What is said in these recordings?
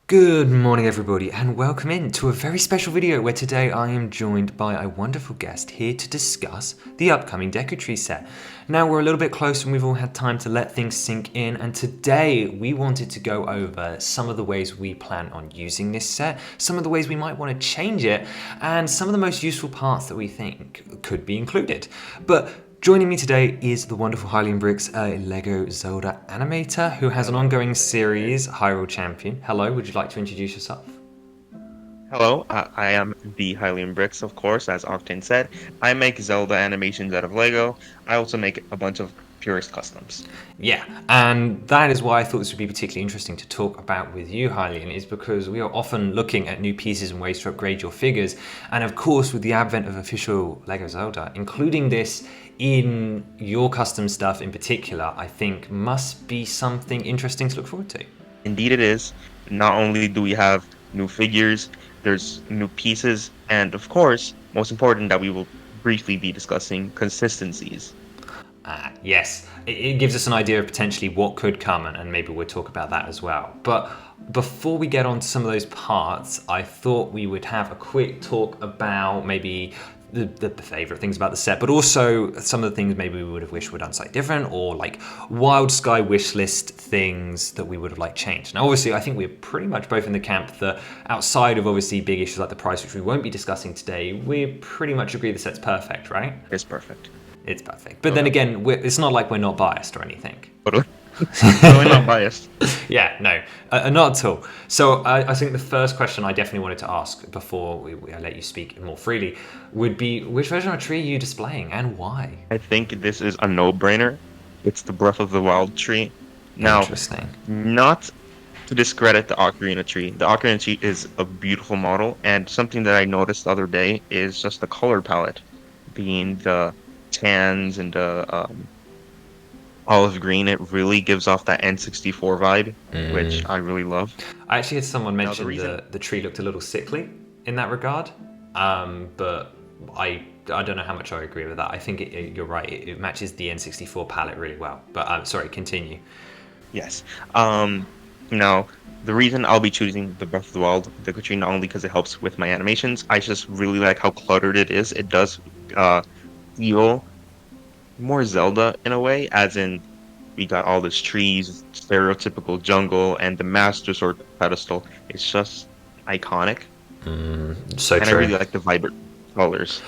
Good morning everybody and welcome in to a very special video where today I am joined by a wonderful guest here to discuss the upcoming Deku Tree set. Now we're a little bit closer and we've all had time to let things sink in, and today we wanted to go over some of the ways we plan on using this set, some of the ways we might want to change it, and some of the most useful parts that we think could be included. But joining me today is the wonderful Hylian Bricks, a LEGO Zelda animator who has an ongoing series, Hyrule Champion. Hello, would you like to introduce yourself? Hello, I am the Hylian Bricks, of course, as often said. I make Zelda animations out of Lego. I also make a bunch of purist customs. Yeah, and that is why I thought this would be particularly interesting to talk about with you, Hylian, is because we are often looking at new pieces and ways to upgrade your figures. And of course, with the advent of official LEGO Zelda, including this in your custom stuff in particular, I think must be something interesting to look forward to. Indeed it is. Not only do we have new figures, there's new pieces, and of course, most important that we will briefly be discussing consistencies. Yes, it gives us an idea of potentially what could come, and maybe we'll talk about that as well. But before we get on to some of those parts, I thought we would have a quick talk about maybe the favorite things about the set, but also some of the things maybe we would have wished were done slightly different, or like wild sky wish list things that we would have liked changed. Now, obviously, I think we're pretty much both in the camp that outside of obviously big issues like the price, which we won't be discussing today, we pretty much agree the set's perfect, right? It's perfect. It's perfect. But then again, it's not like we're not biased or anything. Totally. Totally not biased. Yeah, no, not at all. So I think the first question I definitely wanted to ask before I let you speak more freely would be, which version of tree are you displaying and why? I think this is a no-brainer. It's the Breath of the Wild tree. Now, Interesting. not to discredit the Ocarina tree. The Ocarina tree is a beautiful model, and something that I noticed the other day is just the color palette, being the tans and the olive green. It really gives off that N64 vibe, which I really love. I actually had someone mention reason- the tree looked a little sickly in that regard, but I don't know how much I agree with that. I think you're right. It matches the N64 palette really well. But I'm sorry, continue. Yes. Now, the reason I'll be choosing the Breath of the Wild Deku Tree, not only because it helps with my animations, I just really like how cluttered it is. It does feel more Zelda in a way, as in we got all these trees, stereotypical jungle, and the Master Sword pedestal. It's just iconic, So and I true. really like the vibrant colors.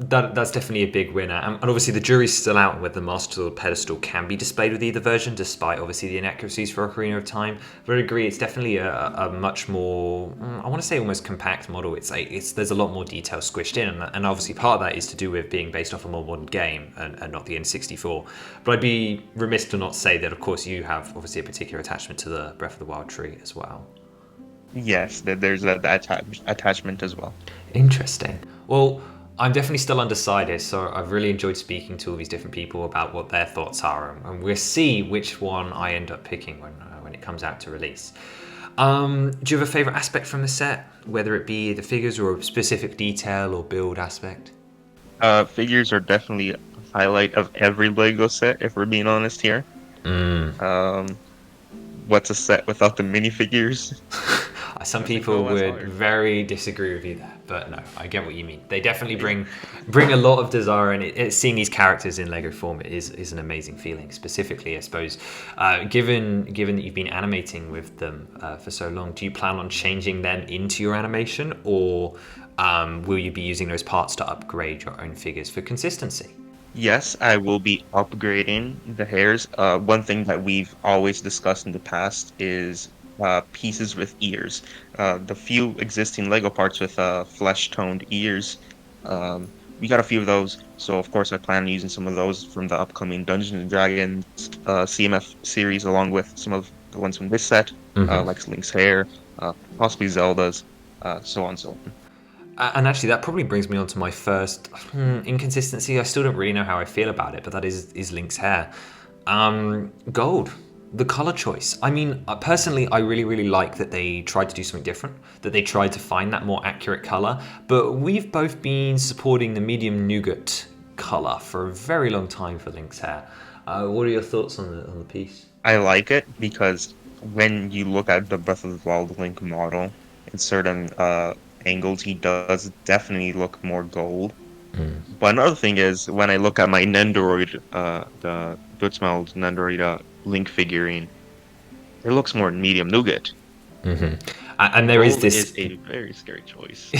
That's definitely a big winner, and obviously the jury's still out on whether the Master Sword pedestal can be displayed with either version, despite obviously the inaccuracies for Ocarina of Time. But I agree, it's definitely a much more, I want to say almost compact model. There's a lot more detail squished in, and obviously part of that is to do with being based off a more modern game and not the N64. But I'd be remiss to not say that, of course, you have obviously a particular attachment to the Breath of the Wild tree as well. Yes, there's that attachment as well. Interesting. Well, I'm definitely still undecided, so I've really enjoyed speaking to all these different people about what their thoughts are, and we'll see which one I end up picking when it comes out to release. Do you have a favourite aspect from the set, whether it be the figures or a specific detail or build aspect? Figures are definitely a highlight of every Lego set, if we're being honest here. What's a set without the minifigures? Some people would very disagree with you there, but no, I get what you mean. They definitely bring a lot of desire, and seeing these characters in Lego form is an amazing feeling. Specifically, I suppose, given that you've been animating with them for so long, do you plan on changing them into your animation, or will you be using those parts to upgrade your own figures for consistency? Yes, I will be upgrading the hairs. One thing that we've always discussed in the past is pieces with ears. The few existing Lego parts with flesh-toned ears, we got a few of those. So of course I plan on using some of those from the upcoming Dungeons and Dragons CMF series, along with some of the ones from this set, like Link's hair, possibly Zelda's, so on and so on. And actually, that probably brings me on to my first inconsistency. I still don't really know how I feel about it, but that is Link's hair. Gold. The color choice. I mean, personally, I really, really like that they tried to do something different, that they tried to find that more accurate color. But we've both been supporting the medium nougat color for a very long time for Link's hair. What are your thoughts on the piece? I like it because when you look at the Breath of the Wild Link model, in certain angles, he does definitely look more gold. But another thing is when I look at my Nendoroid, the Blitzmeld Nendoroid Link figurine, it looks more medium nougat. And there is Gold this is a very scary choice.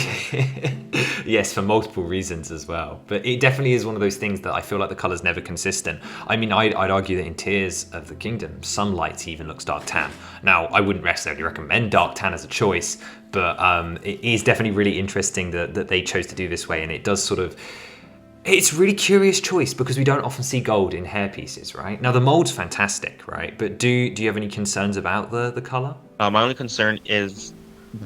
yes, for multiple reasons as well. But it definitely is one of those things that I feel like the color's never consistent. I mean, I'd argue that in Tears of the Kingdom, Sunlight even looks dark tan. Now, I wouldn't necessarily recommend dark tan as a choice, but it is definitely really interesting that they chose to do this way, and it does sort of. It's a really curious choice because we don't often see gold in hair pieces, right? Now the mold's fantastic, right? But do you have any concerns about the color? My only concern is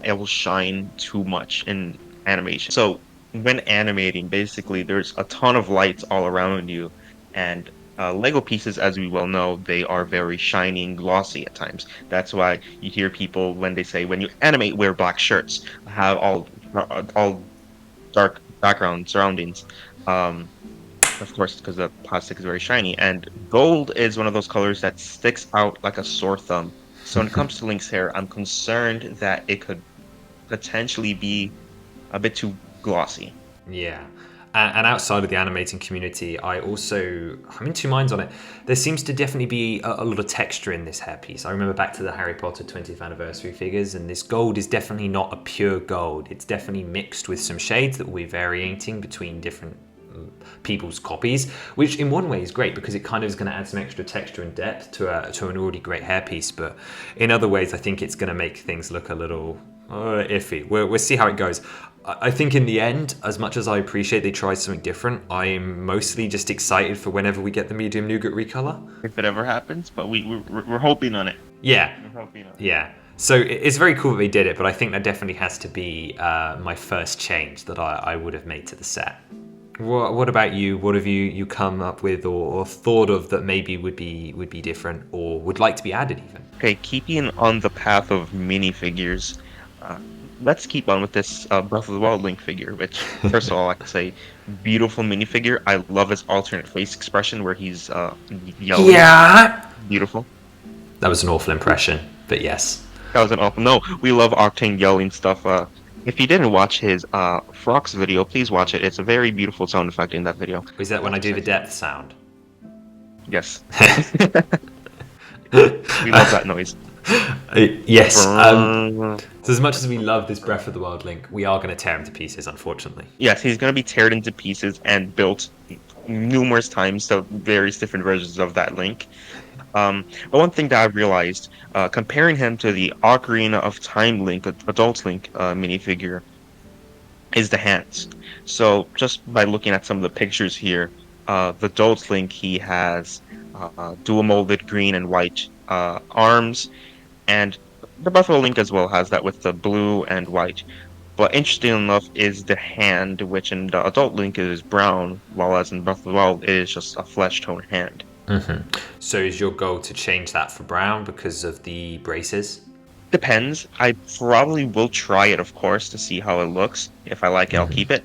it will shine too much in animation. So when animating, basically, there's a ton of lights all around you, and Lego pieces, as we well know, they are very shiny and glossy at times. That's why you hear people when they say when you animate, wear black shirts, have all dark background surroundings. Um, of course, because the plastic is very shiny, and gold is one of those colors that sticks out like a sore thumb. So when it comes to Link's hair, I'm concerned that it could potentially be a bit too glossy. Yeah. And outside of the animating community, I'm in two minds on it. There seems to definitely be a lot of texture in this hairpiece. I remember back to the Harry Potter 20th anniversary figures, and this gold is definitely not a pure gold. It's definitely mixed with some shades that will be varying between different people's copies, which in one way is great because it kind of is going to add some extra texture and depth to an already great hairpiece. But in other ways, I think it's going to make things look a little iffy. We'll see how it goes. I think in the end, as much as I appreciate they tried something different, I'm mostly just excited for whenever we get the medium nougat recolor. If it ever happens, but we're hoping on it. Yeah, We're hoping on it. yeah. So it's very cool that they did it, but I think that definitely has to be my first change that I would have made to the set. What about you? What have you come up with or thought of that maybe would be different or would like to be added even? Okay, keeping on the path of minifigures, uh, let's keep on with this Breath of the Wild Link figure, which, first of all, I can say, beautiful minifigure. I love his alternate face expression where he's yelling. Yeah. Beautiful. That was an awful impression, but yes. That was an awful. No, we love Octane yelling stuff. If you didn't watch his Frox video, please watch it. It's a very beautiful sound effect in that video. Is that when I do the depth sound? Yes. We love that noise. Yes. So as much as we love this Breath of the Wild Link, we are going to tear him to pieces, unfortunately. Yes, he's going to be teared into pieces and built numerous times to various different versions of that Link. But one thing that I realized, comparing him to the Ocarina of Time Link, Adult Link minifigure, is the hands. So just by looking at some of the pictures here, the Adult Link, he has dual molded green and white arms, and the Buffalo Link as well has that with the blue and white. But interesting enough is the hand, which in the Adult Link is brown, while as in Breath of the Wild it is just a flesh tone hand. So is your goal to change that for brown because of the braces? Depends. I probably will try it, of course, to see how it looks. If I like it, I'll keep it.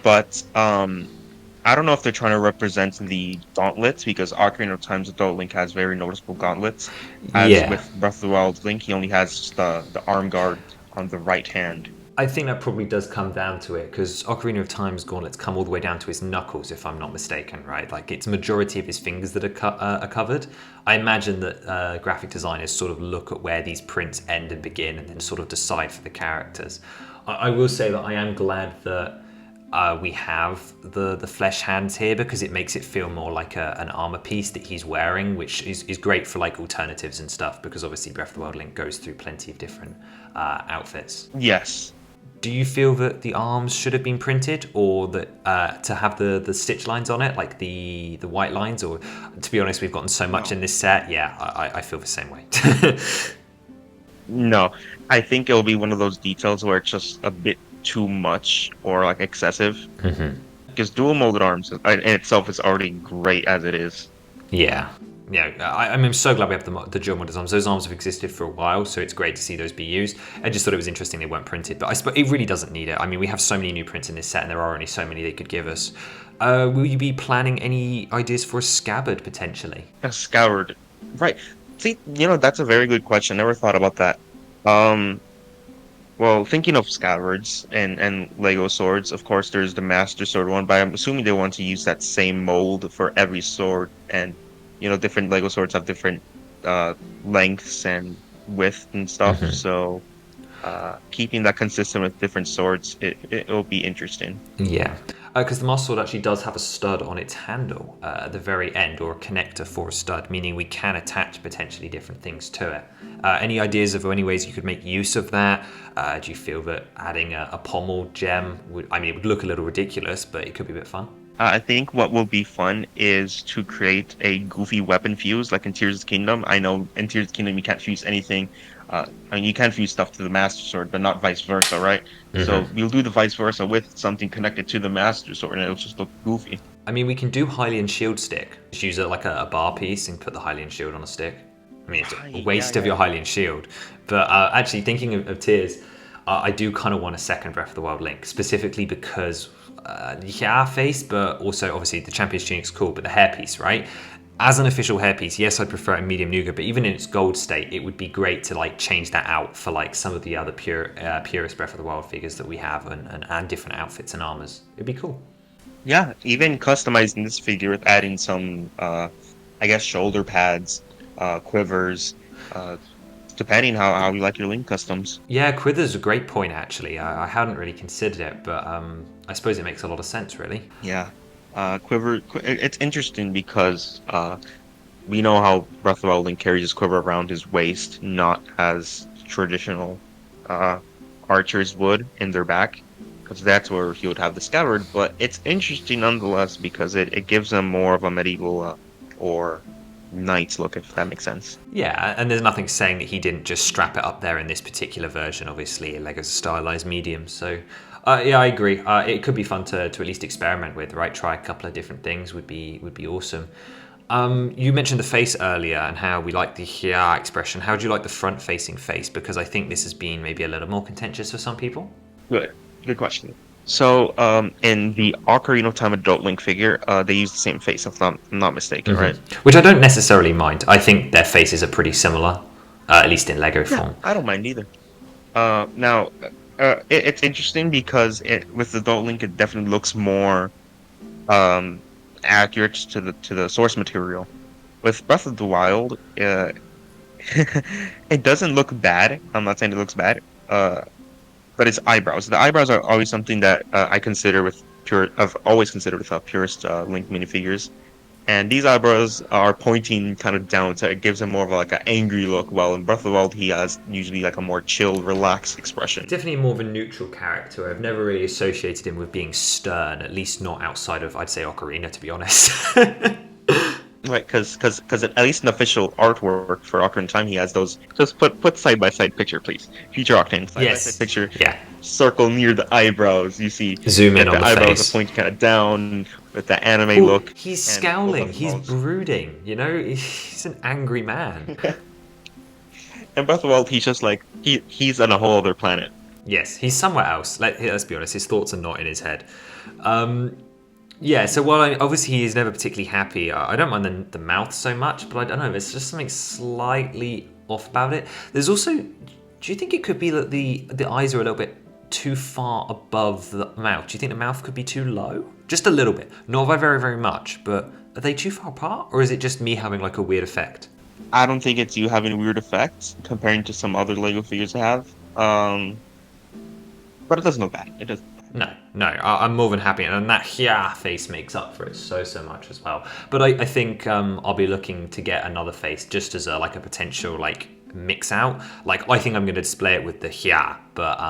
But I don't know if they're trying to represent the gauntlets, because Ocarina of Time's Adult Link has very noticeable gauntlets. As with Breath of the Wild Link, he only has just the arm guard on the right hand. I think that probably does come down to it, because Ocarina of Time's gauntlets come all the way down to his knuckles, if I'm not mistaken, right? Like, it's majority of his fingers that are covered. I imagine that graphic designers sort of look at where these prints end and begin and then sort of decide for the characters. I will say that I am glad that we have the flesh hands here, because it makes it feel more like an armor piece that he's wearing, which is great for like alternatives and stuff, because obviously Breath of the Wild Link goes through plenty of different outfits. Yes. Do you feel that the arms should have been printed, or that to have the stitch lines on it, like the white lines? Or, to be honest, we've gotten so much in this set. Yeah, I feel the same way. No, I think it'll be one of those details where it's just a bit too much or like excessive. Because dual molded arms in itself is already great as it is. Yeah. Yeah, I'm so glad we have the dual molded arms. Those arms have existed for a while, so it's great to see those be used. I just thought it was interesting they weren't printed, but I suppose it really doesn't need it. I mean, we have so many new prints in this set, and there are only so many they could give us. Will you be planning any ideas for a scabbard, potentially? A scabbard. Right. See, that's a very good question. Never thought about that. Um, well, thinking of scabbards and Lego swords, of course, there's the Master Sword one, but I'm assuming they want to use that same mold for every sword, and different Lego swords have different uh lengths and width and stuff. So, keeping that consistent with different swords, it'll be interesting. Yeah, because the Master Sword actually does have a stud on its handle at the very end, or a connector for a stud, meaning we can attach potentially different things to it. Any ideas of any ways you could make use of that? Do you feel that adding a pommel gem would, I mean, it would look a little ridiculous, but it could be a bit fun? I think what will be fun is to create a goofy weapon fuse, like in Tears of the Kingdom. I know in Tears of the Kingdom you can't fuse anything. I mean, you can fuse stuff to the Master Sword, but not vice versa, right? So we'll do the vice versa with something connected to the Master Sword, and it'll just look goofy. I mean, we can do Hylian Shield stick. Just use it like a bar piece and put the Hylian Shield on a stick. I mean, it's a Right, yeah, waste of yeah. your Hylian Shield. But actually, thinking of Tears, I do kind of want a second Breath of the Wild link, specifically because yeah, face, but also obviously the Champion's Tunic's cool, but the hairpiece, right? As an official hairpiece, yes, I'd prefer it in medium nougat, but even in its gold state, it would be great to like change that out for like some of the other purest Breath of the Wild figures that we have, and different outfits and armors. It'd be cool. Yeah, even customizing this figure with adding some, I guess, shoulder pads, quivers, uh, depending how you like your link customs. Yeah, Quither's a great point actually. I hadn't really considered it, but I suppose it makes a lot of sense, really. Yeah. It's interesting because we know how Breath of the Wild Link carries his quiver around his waist, not as traditional uh, archers would in their back, because that's where he would have the scabbard. But it's interesting nonetheless because it gives him more of a medieval or knight's look, if that makes sense. Yeah, and there's nothing saying that he didn't just strap it up there in this particular version. Obviously, Lego's a stylized medium, so yeah, I agree. It could be fun to at least experiment with, right? Try a couple of different things would be awesome. You mentioned the face earlier and how we like the yeah expression. How do you like the front-facing face? Because I think this has been maybe a little more contentious for some people. Good question. So, in the Ocarina of Time Adult Link figure, they use the same face, if I'm not mistaken, right? Which I don't necessarily mind. I think their faces are pretty similar, at least in Lego Yeah, form. I don't mind either. Now, it's interesting because with the Adult Link, it definitely looks more um, accurate to the source material. With Breath of the Wild, it doesn't look bad. I'm not saying it looks bad. But its eyebrows. The eyebrows are always something that I consider with pure. I've always considered with purest Link minifigures. And these eyebrows are pointing kind of down, so it gives him more of like an angry look. While in Breath of the Wild, he has usually like a more chill, relaxed expression. Definitely more of a neutral character. I've never really associated him with being stern, at least not outside of, I'd say, Ocarina, to be honest. Right, because at least in official artwork for Ocarina of Time, he has those. Just put side by side picture, please. Future Octane side by Yes. side picture. Yeah. Circle near the eyebrows. You see, Zoom in that on the the eyebrows face. are pointing kind of down with that anime Well, look. he's and scowling. both He's of brooding. You know, he's an angry man. And Breath of the Wild, he's just like he's on a whole other planet. Yes, he's somewhere else. Let's be honest. His thoughts are not in his head. Yeah, so while obviously he is never particularly happy, I don't mind the mouth so much, but I don't know, there's just something slightly off about it. There's also, do you think it could be that the eyes are a little bit too far above the mouth? Do you think the mouth could be too low? Just a little bit. Not by very, very much, but are they too far apart? Or is it just me having like a weird effect? I don't think it's you having weird effects comparing to some other Lego figures have. But it doesn't look bad. It does. No, I'm more than happy, and that yeah face makes up for it so much as well. But I think I'll be looking to get another face just as a potential like mix out. Like I think I'm going to display it with the yeah, but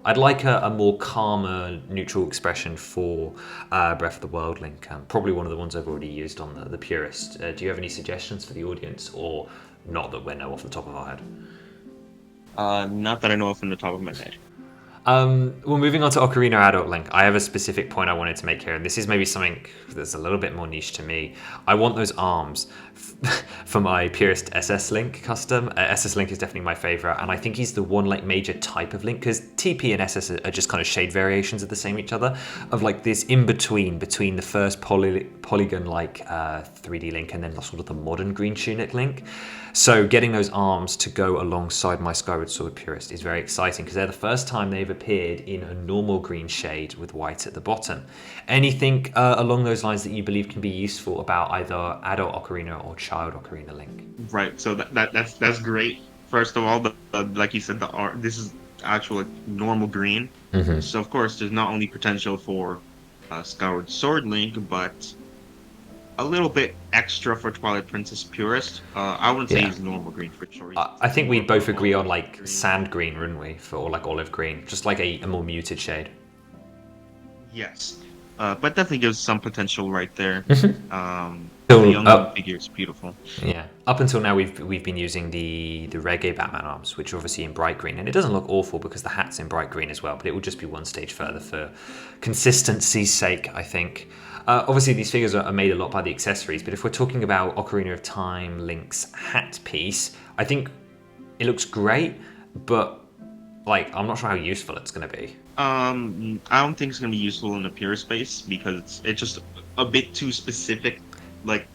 I'd like a more calmer, neutral expression for Breath of the Wild Link. Probably one of the ones I've already used on the purist. Do you have any suggestions for the audience, or not that we know off the top of our head? Not that I know of from the top of my head. Well, moving on to Ocarina Adult Link, I have a specific point I wanted to make here, and this is maybe something that's a little bit more niche to me. I want those arms for my Purist SS Link custom. SS Link is definitely my favorite, and I think he's the one like major type of Link, because TP and SS are just kind of shade variations of the same each other, of like this in between the first polygon like 3D Link and then sort of the modern Green Tunic Link. So getting those arms to go alongside my Skyward Sword Purist is very exciting, because they're the first time they've appeared in a normal green shade with white at the bottom. Anything along those lines that you believe can be useful about either Adult Ocarina or Child Ocarina Link? Right. So that's great. First of all, like you said, the art. This is actual normal green. Mm-hmm. So of course, there's not only potential for Skyward Sword Link, but a little bit extra for Twilight Princess Purist. I wouldn't say Yeah. it's normal green for sure. I think we'd both agree on like sand green, wouldn't we? For like olive green, just like a more muted shade. Yes, but definitely gives some potential right there. So, The young figure is beautiful. Yeah. Up until now, we've been using the reggae Batman arms, which are obviously in bright green, and it doesn't look awful because the hat's in bright green as well. But it will just be one stage further for consistency's sake, I think. Obviously, these figures are made a lot by the accessories, but if we're talking about Ocarina of Time Link's hat piece, I think it looks great, but like I'm not sure how useful it's going to be. I don't think it's gonna be useful in the pure space because it's just a bit too specific, like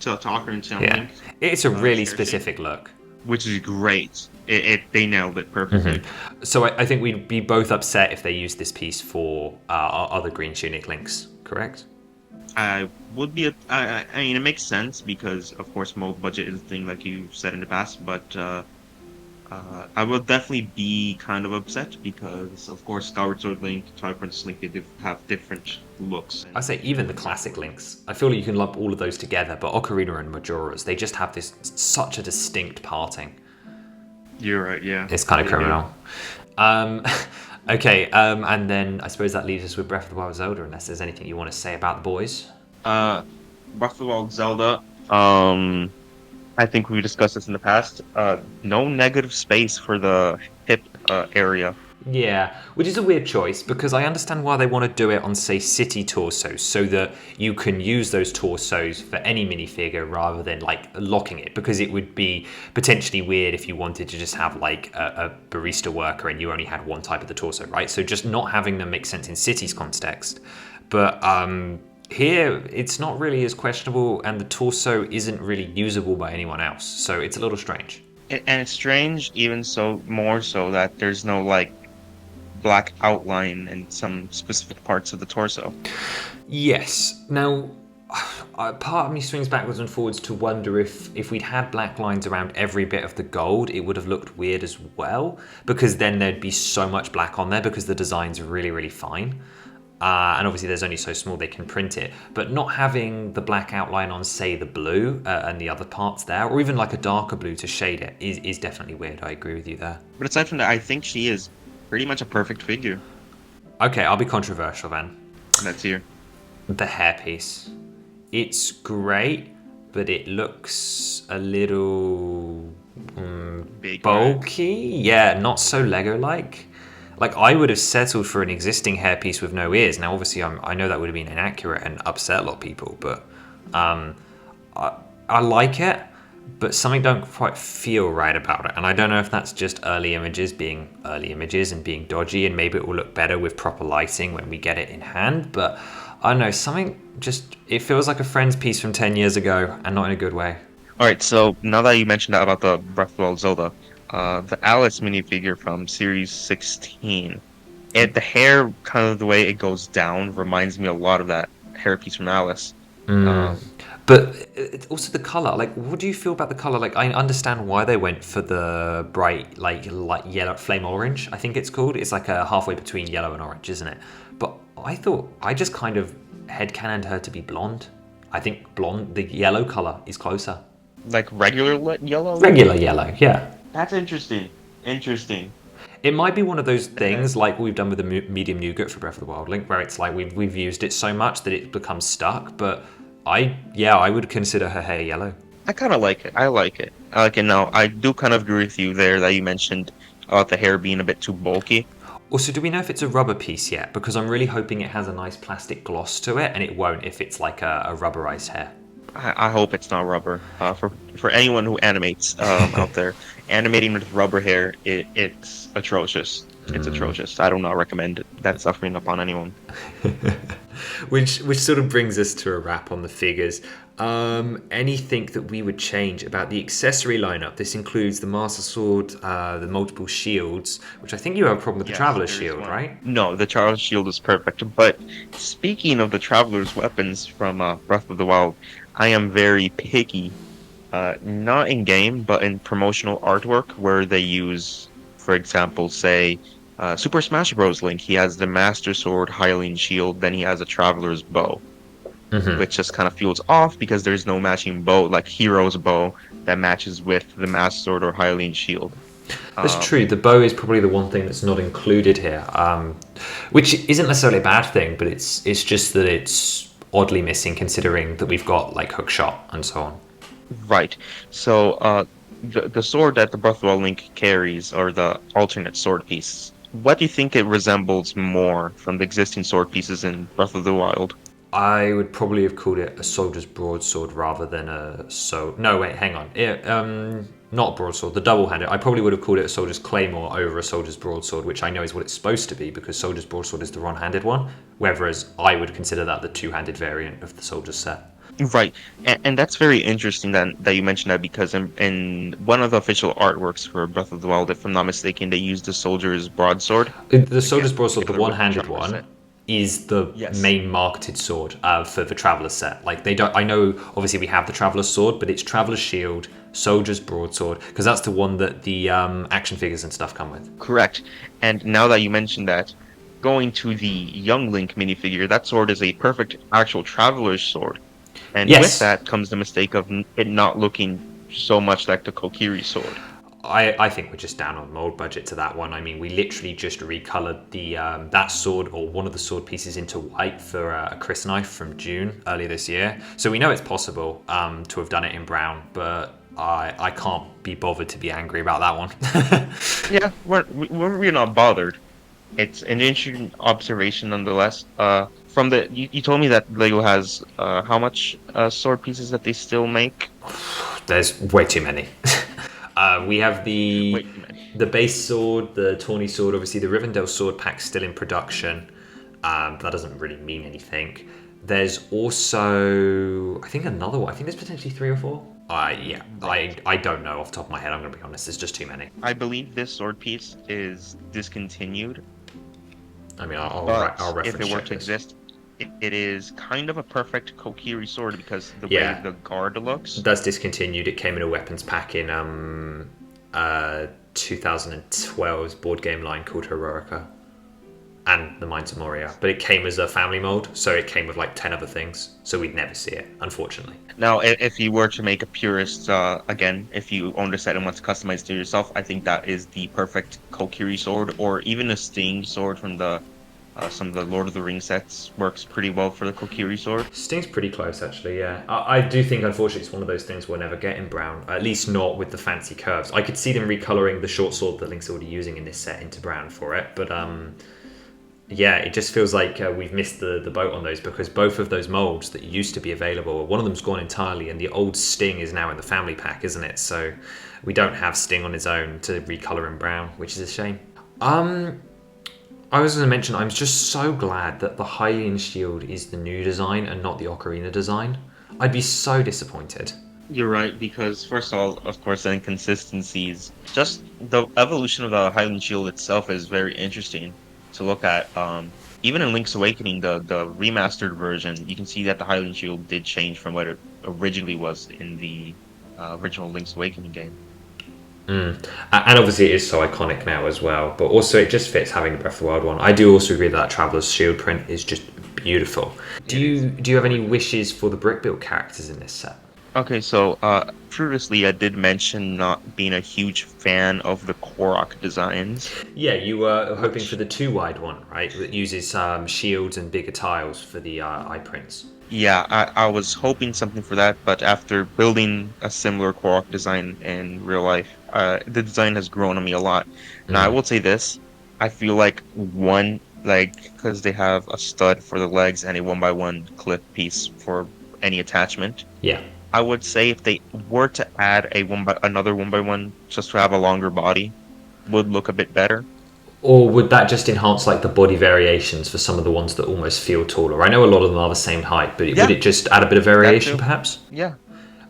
to Ocarina of Time Yeah, Link, it's a really hair shape, specific look. which is great. They nailed it perfectly. So I think we'd be both upset if they used this piece for our other Green Tunic Links, correct? I would be. I mean, it makes sense because, of course, mold budget is a thing, like you said in the past. But I will definitely be kind of upset because, of course, Skyward Sword Link, Twilight Princess Link, they have different looks. I say even the classic Links. I feel like you can lump all of those together, but Ocarina and Majora's, they just have this such a distinct parting. You're right. Yeah, It's kind of They do. criminal. Okay, and then I suppose that leaves us with Breath of the Wild Zelda, unless there's anything you want to say about the boys. Breath of the Wild Zelda. I think we discussed this in the past. No negative space for the hip area. Yeah, which is a weird choice because I understand why they want to do it on, say, city torsos, so that you can use those torsos for any minifigure rather than like locking it, because it would be potentially weird if you wanted to just have like a barista worker and you only had one type of the torso, right? So just not having them makes sense in cities context. But here it's not really as questionable, and the torso isn't really usable by anyone else, so it's a little strange. And it's strange, even so, more so that there's no like black outline in some specific parts of the torso. Yes. Now, part of me swings backwards and forwards to wonder if we'd had black lines around every bit of the gold, it would have looked weird as well, because then there'd be so much black on there because the design's really, really fine. And obviously there's only so small they can print it. But not having the black outline on, say, the blue and the other parts there, or even like a darker blue to shade it, is definitely weird. I agree with you there. But aside from that, I think she is pretty much a perfect figure. Okay, I'll be controversial then. That's here. The hairpiece. It's great, but it looks a little Big, bulky. Yeah, not so Lego-like. Like, I would have settled for an existing hairpiece with no ears. Now, obviously, I know that would have been inaccurate and upset a lot of people, but I like it, but something don't quite feel right about it. And I don't know if that's just early images being early images and being dodgy, and maybe it will look better with proper lighting when we get it in hand. But I don't know, something just, it feels like a Friends piece from 10 years ago, and not in a good way. Alright, so now that you mentioned that about the Breath of the Wild Zelda, the Alice minifigure from Series 16, the hair, kind of the way it goes down, reminds me a lot of that hairpiece from Alice. But also the color, like, what do you feel about the color? Like, I understand why they went for the bright, like yellow, flame orange, I think it's called. It's like a halfway between yellow and orange, isn't it? But I just kind of headcanoned her to be blonde. I think blonde, the yellow color is closer. Like regular yellow? Regular yellow, yeah. That's interesting. Interesting. It might be one of those things like we've done with the medium nougat for Breath of the Wild Link, where it's like we've used it so much that it becomes stuck. But I would consider her hair yellow. I kind of like it. I like it. I like it now. I do kind of agree with you there that you mentioned about the hair being a bit too bulky. Also, do we know if it's a rubber piece yet? Because I'm really hoping it has a nice plastic gloss to it, and it won't if it's like a rubberized hair. I hope it's not rubber. For anyone who animates out there, animating with rubber hair, it's atrocious. It's atrocious. I do not recommend that suffering upon anyone. Which sort of brings us to a wrap on the figures. Anything that we would change about the accessory lineup? This includes the Master Sword, the multiple shields, which I think you have a problem with the Yes, Traveler's there is Shield, one. right? No, the Traveler's Shield is perfect. But speaking of the Traveler's weapons from Breath of the Wild, I am very picky. Not in game, but in promotional artwork where they use, for example, say, Super Smash Bros. Link. He has the Master Sword, Hylian Shield, then he has a Traveler's Bow, which just kind of feels off because there's no matching bow, like Hero's Bow, that matches with the Master Sword or Hylian Shield. That's Um, true. The bow is probably the one thing that's not included here, which isn't necessarily a bad thing, but it's just that it's oddly missing considering that we've got like hook shot and so on. right. So, the sword that the Breath of the Wild Link carries, or the alternate sword piece, what do you think it resembles more from the existing sword pieces in Breath of the Wild? I would probably have called it a soldier's broadsword rather than No, wait, hang on. Not broadsword, the double-handed. I probably would have called it a soldier's claymore over a soldier's broadsword, which I know is what it's supposed to be because soldier's broadsword is the one-handed one, whereas I would consider that the two-handed variant of the soldier's set. Right, and that's very interesting that you mentioned that because in one of the official artworks for Breath of the Wild, if I'm not mistaken, they used the soldier's broadsword. The soldier's Again, broadsword, the together with the one-handed Traveler one, set. is the Yes. main marketed sword for the Traveler's set. Like they don't. I know, obviously, we have the Traveler's sword, but it's Traveler's shield, soldier's broadsword, because that's the one that the action figures and stuff come with. Correct. And now that you mentioned that, going to the Young Link minifigure, that sword is a perfect actual Traveler's sword. And with Yes, that comes the mistake of it not looking so much like the Kokiri sword. I think we're just down on mold budget to that one. I mean, we literally just recolored the that sword or one of the sword pieces into white for a Chris knife from June earlier this year. So we know it's possible to have done it in brown, but I can't be bothered to be angry about that one. Yeah, we're not bothered. It's an interesting observation nonetheless. From you told me that Lego has how much sword pieces that they still make? There's way too many. We have Wait a minute. the base sword, the tawny sword. Obviously, the Rivendell sword pack's still in production. That doesn't really mean anything. There's also, I think, another one. I think there's potentially 3 or 4. Yeah, Right. I don't know off the top of my head. I'm going to be honest. There's just too many. I believe this sword piece is discontinued, I mean, I'll but if reference it were check to this. exist, it is kind of a perfect Kokiri sword because the way Yeah, the guard looks. that's discontinued. It came in a weapons pack in 2012's board game line called Heroica and the Mines of Moria. But it came as a family mold, so it came with like 10 other things. So we'd never see it, unfortunately. Now, if you were to make a purist, again, if you own the set and want to customize it to yourself, I think that is the perfect Kokiri sword, or even a Sting sword from the some of the Lord of the Rings sets works pretty well for the Kokiri sword. Sting's pretty close, actually, yeah. I do think, unfortunately, it's one of those things we'll never get in brown, at least not with the fancy curves. I could see them recoloring the short sword that Link's already using in this set into brown for it, but yeah, it just feels like we've missed the boat on those because both of those molds that used to be available, one of them's gone entirely, and the old Sting is now in the family pack, isn't it? So we don't have Sting on his own to recolor in brown, which is a shame. I was going to mention, I'm just so glad that the Hylian Shield is the new design and not the Ocarina design. I'd be so disappointed. You're right, because first of all, of course, the inconsistencies. Just the evolution of the Hylian Shield itself is very interesting to look at. Even in Link's Awakening, the remastered version, you can see that the Hylian Shield did change from what it originally was in the original Link's Awakening game. And obviously it is so iconic now as well, but also it just fits having the Breath of the Wild one. I do also agree that Traveler's Shield print is just beautiful. Do you have any wishes for the brick built characters in this set? Okay, so previously I did mention not being a huge fan of the Korok designs. Yeah, you were hoping for the 2 wide one, right? That uses shields and bigger tiles for the eye prints. Yeah, I was hoping something for that, but after building a similar Korok design in real life, the design has grown on me a lot. Now, I will say this, I feel like one, like, because they have a stud for the legs and a 1x1 clip piece for any attachment. Yeah. I would say if they were to add another 1x1 just to have a longer body, would look a bit better. Or would that just enhance like the body variations for some of the ones that almost feel taller? I know a lot of them are the same height, but would Yeah, it just add a bit of that variation too. perhaps? Yeah.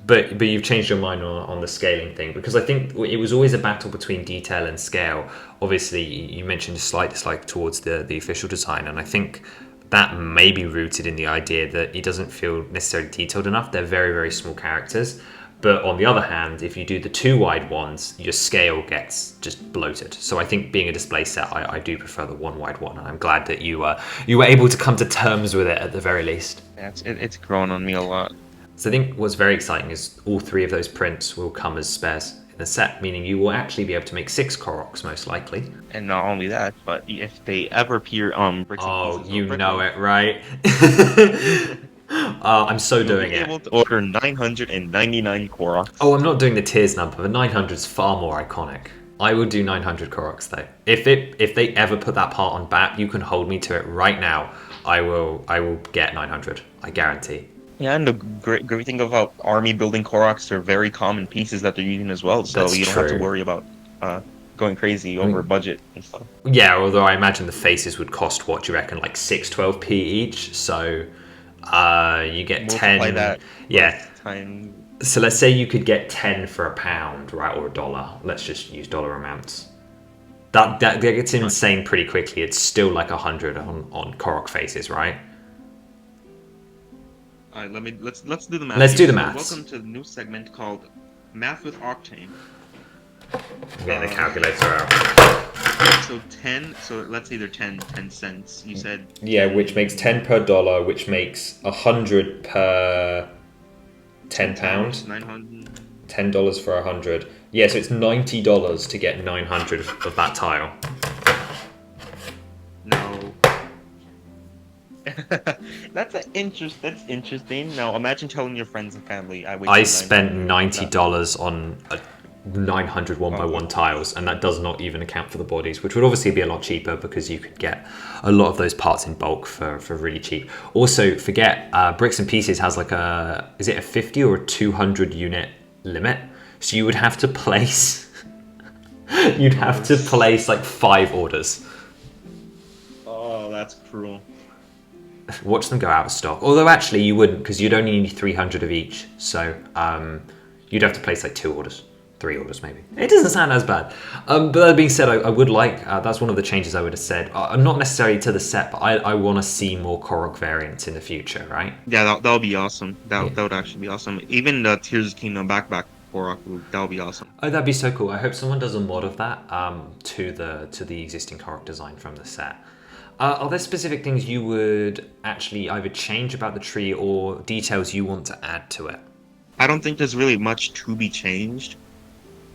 But you've changed your mind on the scaling thing, because I think it was always a battle between detail and scale. Obviously, you mentioned a slight dislike towards the official design, and I think that may be rooted in the idea that it doesn't feel necessarily detailed enough. They're very, very small characters. But on the other hand, if you do the two wide ones, your scale gets just bloated. So I think being a display set, I do prefer the one wide one, and I'm glad that you were able to come to terms with it at the very least. Yeah, it's grown on me a lot. So I think what's very exciting is all three of those prints will come as spares in the set, meaning you will actually be able to make 6 Koroks most likely. And not only that, but if they ever appear on Bricks and Oh, Pieces or you know Bricklink, it, right? I'm so you'll doing be it. able to order 999 Oh, Koroks. I'm not doing the tiers number. The 900 is far more iconic. I will do 900 Koroks though. If they ever put that part on BAP, you can hold me to it right now. I will get 900. I guarantee. Yeah, and the great thing about army building Koroks, they're very common pieces that they're using as well, so That's you don't have to true. worry about uh, going crazy I over mean, budget and stuff. yeah, although I imagine the faces would cost what do you reckon, like 612p each. So you get Multiply 10. that Yeah. with time. So let's say you could get 10 for a pound, right, or a dollar. Let's just use dollar amounts. That gets insane pretty quickly. It's still like 100 on Korok faces, right? All right, let's do the math. Let's here. do the So maths. welcome to the new segment called Math with Octane. I'm getting the calculator out. So 10. So let's say they're 10 cents. You said Yeah, which makes 10 per dollar, which makes 100 per 10 pound. 900. $10 for 100. Yeah, so it's $90 to get 900 of that tile. No. That's interesting. Now imagine telling your friends and family I wasted I spent 900. $90 on 900 1x1 Oh. tiles, and that does not even account for the bodies, which would obviously be a lot cheaper because you could get a lot of those parts in bulk for really cheap. Also, forget Bricks and Pieces has like is it a 50 or a 200 unit limit? So you would have to place you'd have to place like 5 orders. Oh, that's cruel. Watch them go out of stock. Although actually you wouldn't, because you'd only need 300 of each. So you'd have to place like 2 orders. 3 orders maybe. It doesn't sound as bad. But that being said, I would like, that's one of the changes I would have said. Not necessarily to the set, but I want to see more Korok variants in the future, right? Yeah, that'll be awesome. That would actually be awesome. Even the Tears of Kingdom backpack for that'll be awesome. Oh, that'd be so cool. I hope someone does a mod of that to the existing Korok design from the set. Are there specific things you would actually either change about the tree or details you want to add to it? I don't think there's really much to be changed,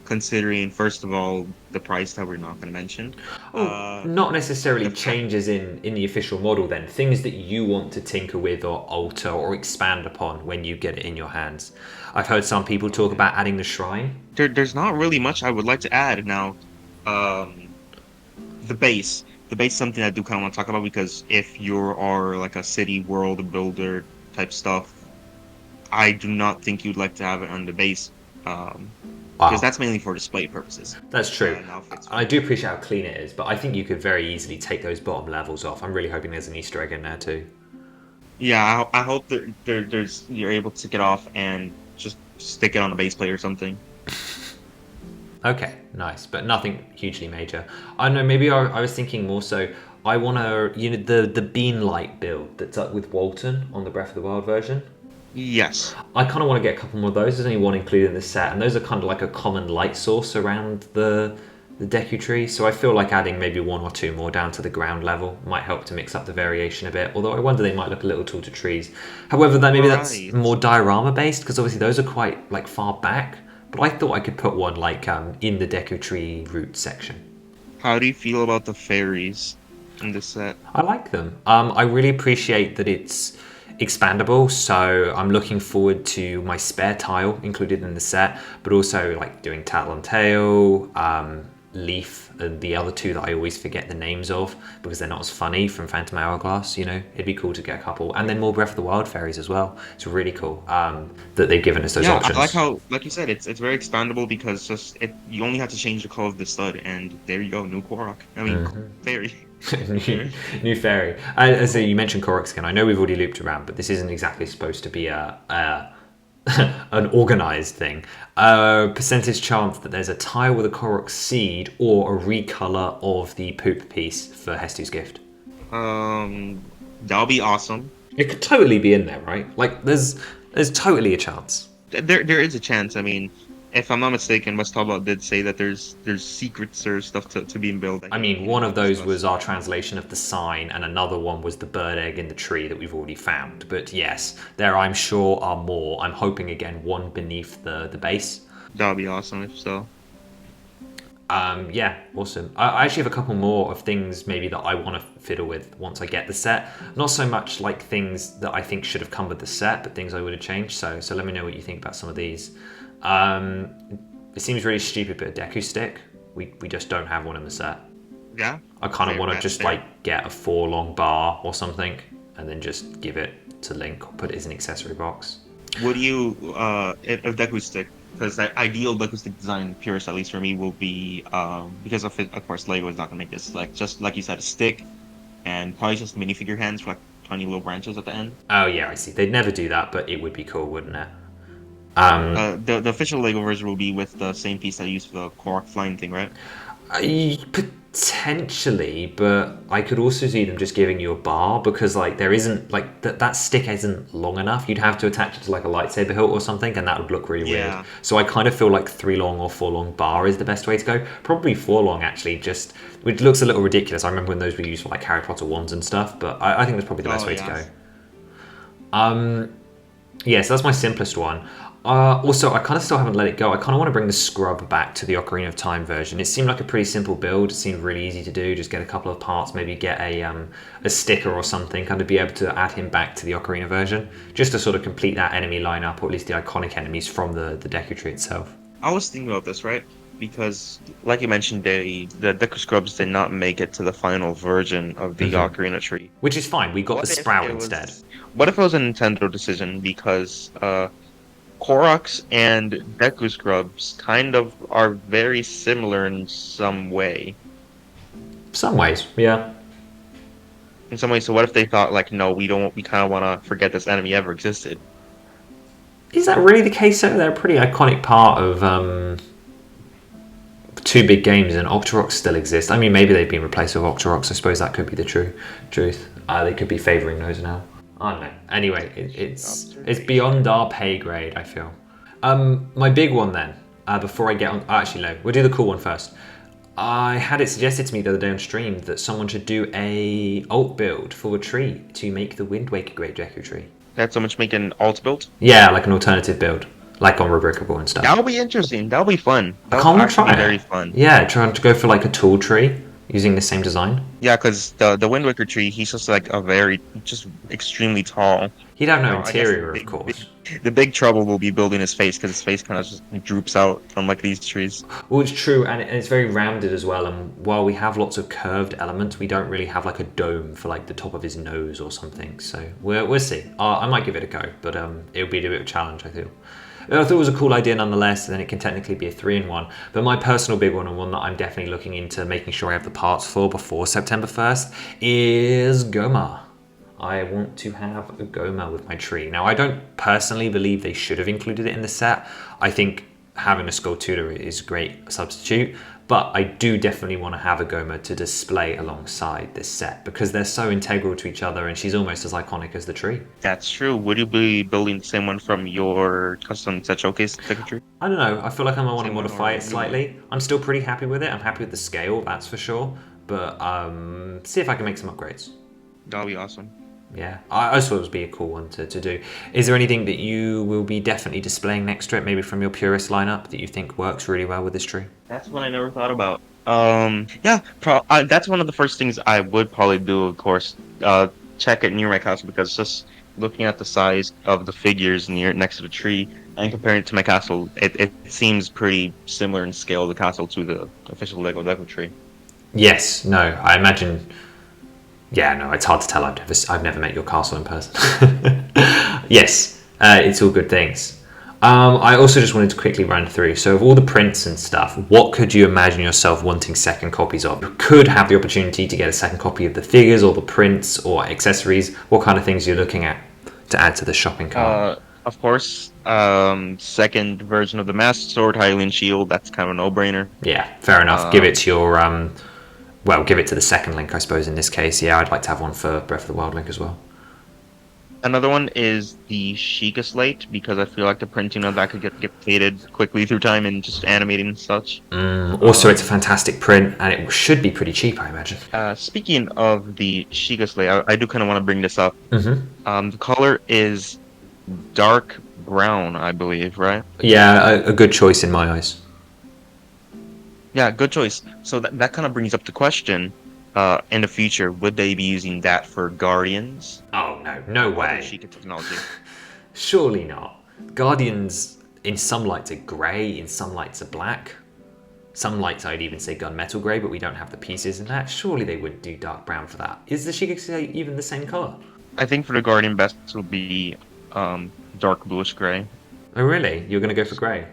considering first of all the price that we're not going to mention. Not necessarily changes in the official model then. Things that you want to tinker with or alter or expand upon when you get it in your hands. I've heard some people talk about adding the shrine. There's not really much I would like to add now. The base. The base is something I do kind of want to talk about because if you are like a city world builder type stuff, I do not think you'd like to have it on the base. Because Wow. that's mainly for display purposes. That's true. And outfits. I do appreciate how clean it is, but I think you could very easily take those bottom levels off. I'm really hoping there's an Easter egg in there too. Yeah, I hope that there's you're able to take it off and just stick it on a base plate or something. Okay, nice, but nothing hugely major. I don't know, maybe I was thinking more so, I want to, the bean light build that's up with Walton on the Breath of the Wild version. Yes. I kind of want to get a couple more of those. There's only one included in this set, and those are kind of like a common light source around the Deku Tree. So I feel like adding maybe 1 or 2 more down to the ground level might help to mix up the variation a bit. Although I wonder they might look a little tall to trees. However, that's Right. more diorama based because obviously those are quite like far back. But I thought I could put one like in the Deku Tree root section. How do you feel about the fairies in this set? I like them. I really appreciate that it's expandable, so I'm looking forward to my spare tile included in the set, but also like doing tattle and tail, Leaf and the other two that I always forget the names of because they're not as funny from Phantom Hourglass. You know, it'd be cool to get a couple, and then more Breath of the Wild fairies as well. It's really cool that they've given us those Yeah, options. I like how, like you said, it's very expandable because just you only have to change the color of the stud, and there you go, new Korok. I mean, fairy. New fairy. So you mentioned Koroks again. I know we've already looped around, but this isn't exactly supposed to be a an organized thing. Percentage chance that there's a tile with a Korok seed or a recolor of the poop piece for Hestu's gift. That'll be awesome. It could totally be in there, right? Like, there's totally a chance. There is a chance. I mean, if I'm not mistaken, West Talbot did say that there's secrets or stuff to be built. I mean, one of those was our translation of the sign, and another one was the bird egg in the tree that we've already found. But yes, there I'm sure are more. I'm hoping again one beneath the base. That'll be awesome if so. Yeah, awesome. I actually have a couple more of things maybe that I want to fiddle with once I get the set. Not so much like things that I think should have come with the set, but things I would have changed. So let me know what you think about some of these. It seems really stupid, but a Deku stick, we just don't have one in the set. Yeah. I kind of want to just like get a 4-long bar or something, and then just give it to Link or put it as an accessory box. Would you, if Deku stick? Because the ideal Deku stick design, purist at least for me, will be because of course Lego is not gonna make this like just like you said, a stick, and probably just minifigure hands for like tiny little branches at the end. Oh yeah, I see. They'd never do that, but it would be cool, wouldn't it? The official Lego version will be with the same piece that I used for the Korok flying thing, right? Potentially, but I could also see them just giving you a bar because like there isn't like that stick isn't long enough. You'd have to attach it to like a lightsaber hilt or something, and that would look really weird. So I kind of feel like 3-long or 4-long bar is the best way to go. Probably 4-long actually, just which looks a little ridiculous. I remember when those were used for like Harry Potter wands and stuff, but I think that's probably the best way to go. Yeah, so that's my simplest one. Also, I kind of still haven't let it go. I kind of want to bring the scrub back to the Ocarina of Time version. It seemed like a pretty simple build. It seemed really easy to do. Just get a couple of parts, maybe get a sticker or something, kind of be able to add him back to the Ocarina version, just to sort of complete that enemy lineup, or at least the iconic enemies from the Deku Tree itself. I was thinking about this, right? Because, like you mentioned, the Deku Scrubs did not make it to the final version of the Ocarina Tree. Which is fine. We got the Sprout instead. What if it was a Nintendo decision? Because Koroks and Deku Scrubs kind of are very similar in some way. Some ways, yeah. In some ways, so what if they thought, like, no, we kind of want to forget this enemy ever existed? Is that really the case, though? They're a pretty iconic part of two big games, and Octoroks still exist. I mean, maybe they've been replaced with Octoroks. I suppose that could be the truth. They could be favouring those now. I don't know. Anyway, it's beyond our pay grade, I feel. My big one then, before I get on... Actually, no. We'll do the cool one first. I had it suggested to me the other day on stream that someone should do a alt build for a tree to make the Wind Waker Great Deku Tree. That's so much make an alt build? Yeah, like an alternative build. Like on Rubricable and stuff. That'll be interesting. That'll be fun. That'll actually be very fun. Yeah, trying to go for like a tall tree using the same design. Yeah, because the Wind Waker tree, he's just like just extremely tall. He'd have no interior, of course. The big trouble will be building his face, because his face kind of just droops out from like these trees. Well, it's true, and it's very rounded as well. And while we have lots of curved elements, we don't really have like a dome for like the top of his nose or something. So we'll see. I might give it a go, but it'll be a bit of a challenge, I feel. I thought it was a cool idea nonetheless, and then it can technically be a 3-in-1. But my personal big one, and one that I'm definitely looking into making sure I have the parts for before September 1st, is Goma. I want to have a Goma with my tree. Now, I don't personally believe they should have included it in the set. I think having a Skulltula is a great substitute, but I do definitely want to have a Goma to display alongside this set because they're so integral to each other, and she's almost as iconic as the tree. That's true. Would you be building the same one from your custom set showcase tree? I don't know. I feel like I might want to modify it slightly. I'm still pretty happy with it. I'm happy with the scale, that's for sure. But see if I can make some upgrades. That'll be awesome. Yeah, I thought it would be a cool one to do. Is there anything that you will be definitely displaying next to it, maybe from your purist lineup, that you think works really well with this tree? That's one I never thought about. Yeah, that's one of the first things I would probably do, of course. Check it near my castle, because just looking at the size of the figures next to the tree, And comparing it to my castle, it seems pretty similar in scale, the castle, to the official Lego Deku Tree. Yes, no, I imagine. Yeah, no, it's hard to tell. I've never met your castle in person. Yes, it's all good things. I also just wanted to quickly run through. So, of all the prints and stuff, what could you imagine yourself wanting second copies of? You could have the opportunity to get a second copy of the figures or the prints or accessories. What kind of things you're looking at to add to the shopping cart? Of course, second version of the Master Sword, Hylian Shield. That's kind of a no-brainer. Yeah, fair enough. Give it Um, to your well, give it to the second Link, I suppose. In this case, yeah, I'd like to have one for Breath of the Wild Link as well. Another one is the Sheikah Slate, because I feel like the printing of that could get faded quickly through time and just animating and such. Also, it's a fantastic print, and it should be pretty cheap, I imagine. Speaking of the Sheikah Slate, I do kind of want to bring this up. The color is dark brown, I believe, right? Yeah, a good choice in my eyes. Yeah, good choice. So that kind of brings up the question, in the future, would they be using that for Guardians? Oh no, no Other way. Sheikah technology. Surely not. Guardians in some lights are grey, in some lights are black. Some lights I'd even say gunmetal grey, but we don't have the pieces in that. Surely they would do dark brown for that. Is the Sheikah even the same colour? I think for the Guardian best will be dark bluish gray. Oh really? You're going to go for grey?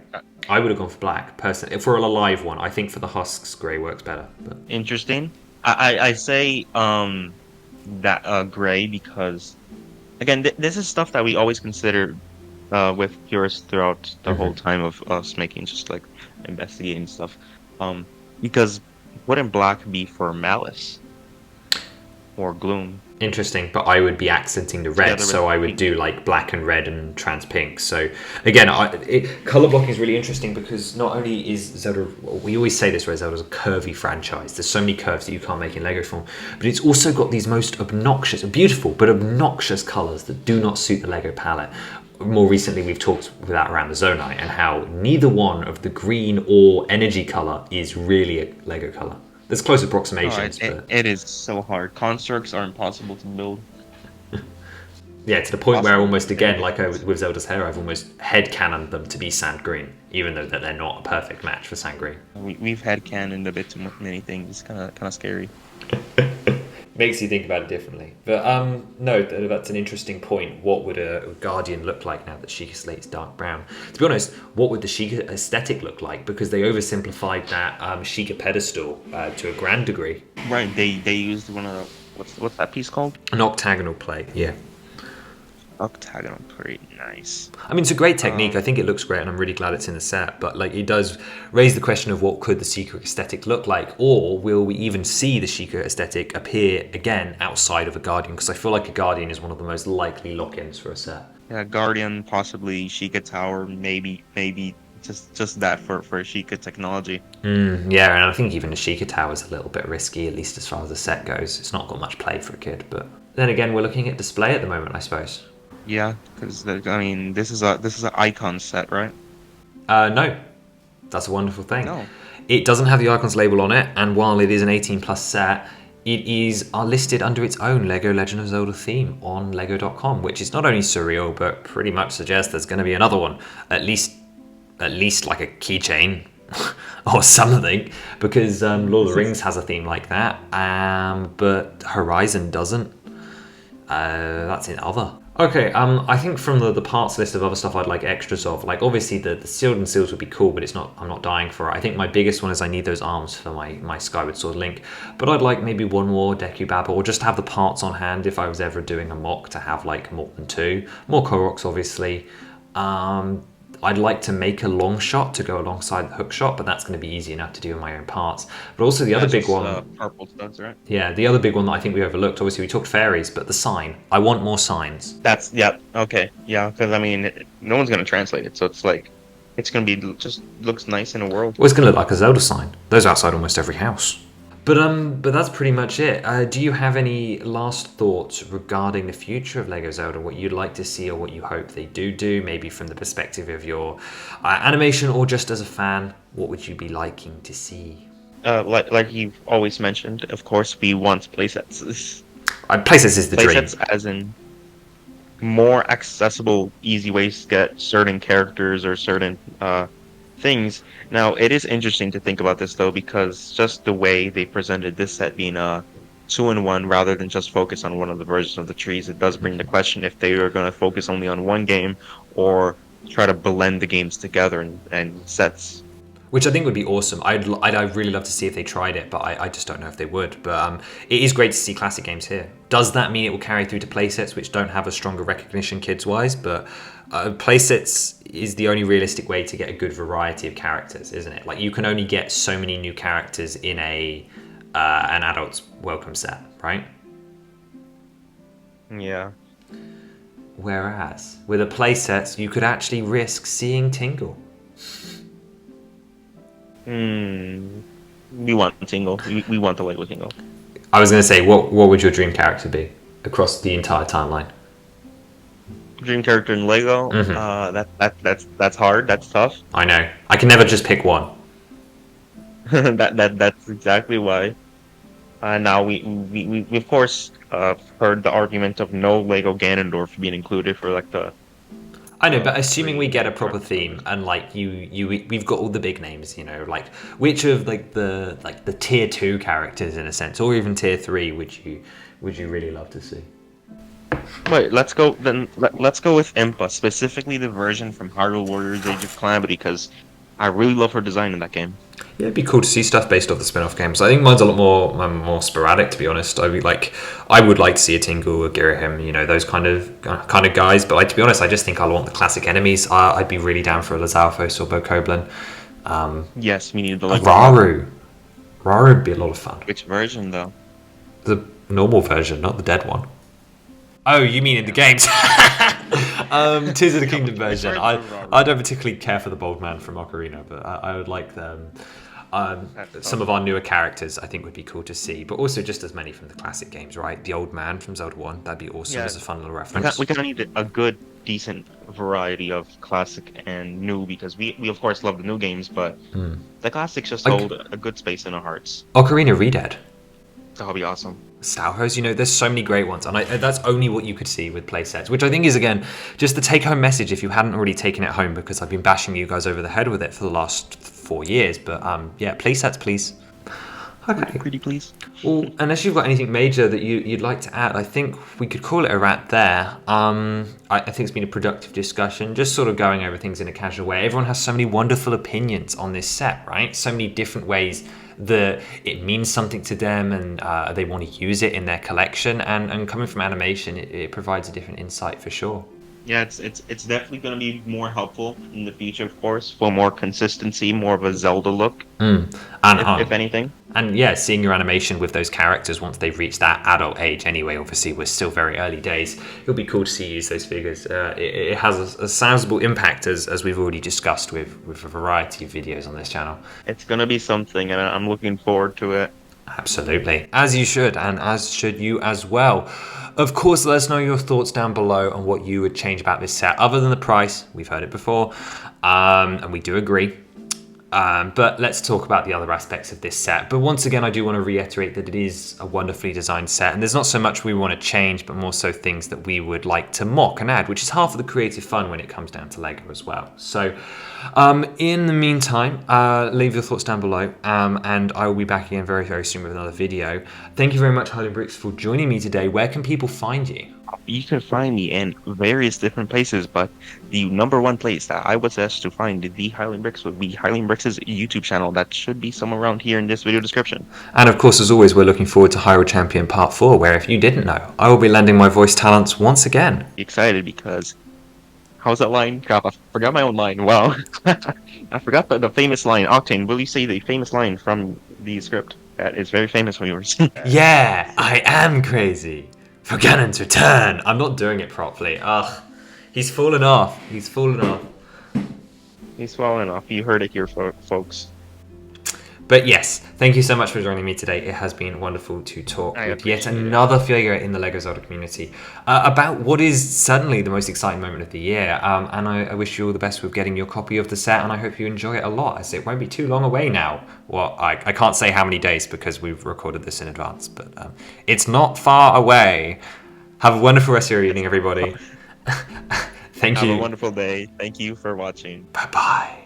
I would have gone for black, personally. For a live one, I think for the husks, grey works better. But... Interesting. I say that gray because, again, this is stuff that we always consider with purists throughout the whole time of us making, just like investigating stuff. Because wouldn't black be for malice or gloom? Interesting, but I would be accenting the red, Together so with I would pink. do like black and red and trans pink. So again, color blocking is really interesting because not only is Zelda, we always say this, where Zelda's a curvy franchise. There's so many curves that you can't make in Lego form, but it's also got these most obnoxious, beautiful but obnoxious colors that do not suit the Lego palette. More recently, we've talked with that around the Zonite and how neither one of the green or energy color is really a Lego color. There's close Oh, approximations, but it is so hard. Constructs are impossible to build. yeah, to the point where Possible. almost again, like with Zelda's hair, I've almost headcanoned them to be sand green, even though that they're not a perfect match for sand green. We've had canon a bit too many things. It's kind of scary. Makes you think about it differently. But no, that's an interesting point. What would a Guardian look like now that Sheikah Slate's dark brown? To be honest, what would the Sheikah aesthetic look like? Because they oversimplified that Sheikah pedestal to a grand degree. Right. They used one of what's that piece called? An octagonal plate, yeah. Octagonal plate. Nice. I mean, it's a great technique. I think it looks great, and I'm really glad it's in the set. But like, it does raise the question of what could the Sheikah aesthetic look like, or will we even see the Sheikah aesthetic appear again outside of a Guardian? Because I feel like a Guardian is one of the most likely lock-ins for a set. Yeah, Guardian, possibly Sheikah Tower, maybe just that for Sheikah technology. Yeah, and I think even the Sheikah Tower is a little bit risky, at least as far as the set goes. It's not got much play for a kid, but then again, we're looking at display at the moment, I suppose. Yeah, because I mean, this is an icon set, right? No, that's a wonderful thing. No. It doesn't have the Icons label on it, and while it is an 18 plus set, it is listed under its own Lego Legend of Zelda theme on lego.com, which is not only surreal, but pretty much suggests there's going to be another one, at least like a keychain or something, because Lord of the Rings has a theme like that, but Horizon doesn't. That's in other. Okay, I think from the parts list of other stuff I'd like extras of, like obviously the shield and seals would be cool, but I'm not dying for it. I think my biggest one is I need those arms for my Skyward Sword Link, but I'd like maybe one more Deku Baba, or just have the parts on hand if I was ever doing a mock to have like more than two. More Koroks, obviously. I'd like to make a long shot to go alongside the hook shot, but that's going to be easy enough to do in my own parts. But also the other big one, purple studs, right? yeah, the other big one that I think we overlooked. Obviously, we talked fairies, but the sign. I want more signs. That's okay, yeah, because I mean, no one's gonna translate it, so it's like it's gonna be just looks nice in a world. Well, it's going to look like a Zelda sign. Those are outside almost every house. But that's pretty much it. Do you have any last thoughts regarding the future of LEGO Zelda? What you'd like to see or what you hope they do? Maybe from the perspective of your animation or just as a fan, what would you be liking to see? Like you've always mentioned, of course, we want playsets. Playsets is the dream. Playsets, as in more accessible, easy ways to get certain characters or certain things. Now, it is interesting to think about this though, because just the way they presented this set being a two-in-one rather than just focus on one of the versions of the trees, it does bring the question if they are going to focus only on one game or try to blend the games together and sets. Which I think would be awesome. I'd really love to see if they tried it, but I just don't know if they would. But it is great to see classic games here. Does that mean it will carry through to playsets which don't have a stronger recognition kids-wise? But playsets is the only realistic way to get a good variety of characters, isn't it? Like, you can only get so many new characters in an adult's welcome set, right? Yeah. Whereas with a playset, you could actually risk seeing Tingle. We want Tingle. We want the Lego Tingle. I was going to say, what would your dream character be across the entire timeline? Dream character in Lego. That's hard. That's tough. I know. I can never just pick one. That's exactly why. Now we of course heard the argument of no Lego Ganondorf being included for like the. I know, but assuming we get a proper theme and like we've got all the big names, you know, like which of the tier 2 characters in a sense, or even tier 3, would you really love to see? Wait, let's go then. Let's go with Impa, specifically the version from Hyrule Warriors: Age of Calamity, because I really love her design in that game. Yeah, it'd be cool to see stuff based off the spin-off games. I think mine's a lot more sporadic, to be honest. I would like to see a Tingle, a Girahim, you know, those kind of guys. But like, to be honest, I just think I want the classic enemies. I'd be really down for a Lizalfos or Bokoblin. Yes, we need the Lego. Raru would be a lot of fun. Which version though? The normal version, not the dead one. Oh, you mean in the games? Tears of the Kingdom version. I don't particularly care for the Bold Man from Ocarina, but I would like them. Some of our newer characters I think would be cool to see, but also just as many from the classic games, right? The Old Man from Zelda 1, that'd be awesome as a fun little reference. We kind of need a good, decent variety of classic and new, because we of course love the new games, but the classics just hold a good space in our hearts. Ocarina Redead. That'll be awesome. Stalhos, you know, there's so many great ones, and that's only what you could see with playsets, which I think is, again, just the take-home message if you hadn't already taken it home, because I've been bashing you guys over the head with it for the last 4 years, but yeah, playsets, please. Okay. Pretty please. Well, unless you've got anything major that you'd like to add, I think we could call it a wrap there. I think it's been a productive discussion, just sort of going over things in a casual way. Everyone has so many wonderful opinions on this set, right? So many different ways that it means something to them, and they want to use it in their collection. And coming from animation, it provides a different insight for sure. Yeah, it's definitely going to be more helpful in the future, of course, for more consistency, more of a Zelda look, if anything. And yeah, seeing your animation with those characters once they've reached that adult age anyway, obviously we're still very early days, it'll be cool to see you use those figures. It has a sizable impact, as we've already discussed with a variety of videos on this channel. It's going to be something, and I'm looking forward to it. Absolutely, as you should, and as should you as well. Of course, let us know your thoughts down below on what you would change about this set, other than the price. We've heard it before, and we do agree. But let's talk about the other aspects of this set. But once again, I do want to reiterate that it is a wonderfully designed set, and there's not so much we want to change, but more so things that we would like to mock and add, which is half of the creative fun when it comes down to LEGO as well. So in the meantime, leave your thoughts down below, and I will be back again very, very soon with another video. Thank you very much, Hylian Bricks, for joining me today. Where can people find you? You can find me in various different places, but the #1 place that I would suggest to find the Hylian Bricks would be Hylian Bricks' YouTube channel. That should be somewhere around here in this video description. And of course, as always, we're looking forward to Hyrule Champion Part 4, where, if you didn't know, I will be lending my voice talents once again. Excited because... How's that line? Crap, I forgot my own line. Wow. I forgot the famous line. Octane, will you say the famous line from the script? That is very famous for yours. Yeah, I am crazy. For Ganon's return! I'm not doing it properly. Ugh. He's fallen off. He's fallen off. He's fallen off. You heard it here, folks. But yes, thank you so much for joining me today. It has been wonderful to talk with yet another figure in the LEGO Zelda community about what is certainly the most exciting moment of the year. And I wish you all the best with getting your copy of the set, and I hope you enjoy it a lot, as it won't be too long away now. Well, I can't say how many days because we've recorded this in advance, but it's not far away. Have a wonderful rest of your evening, everybody. Thank Have a you. wonderful day. Thank you for watching. Bye bye.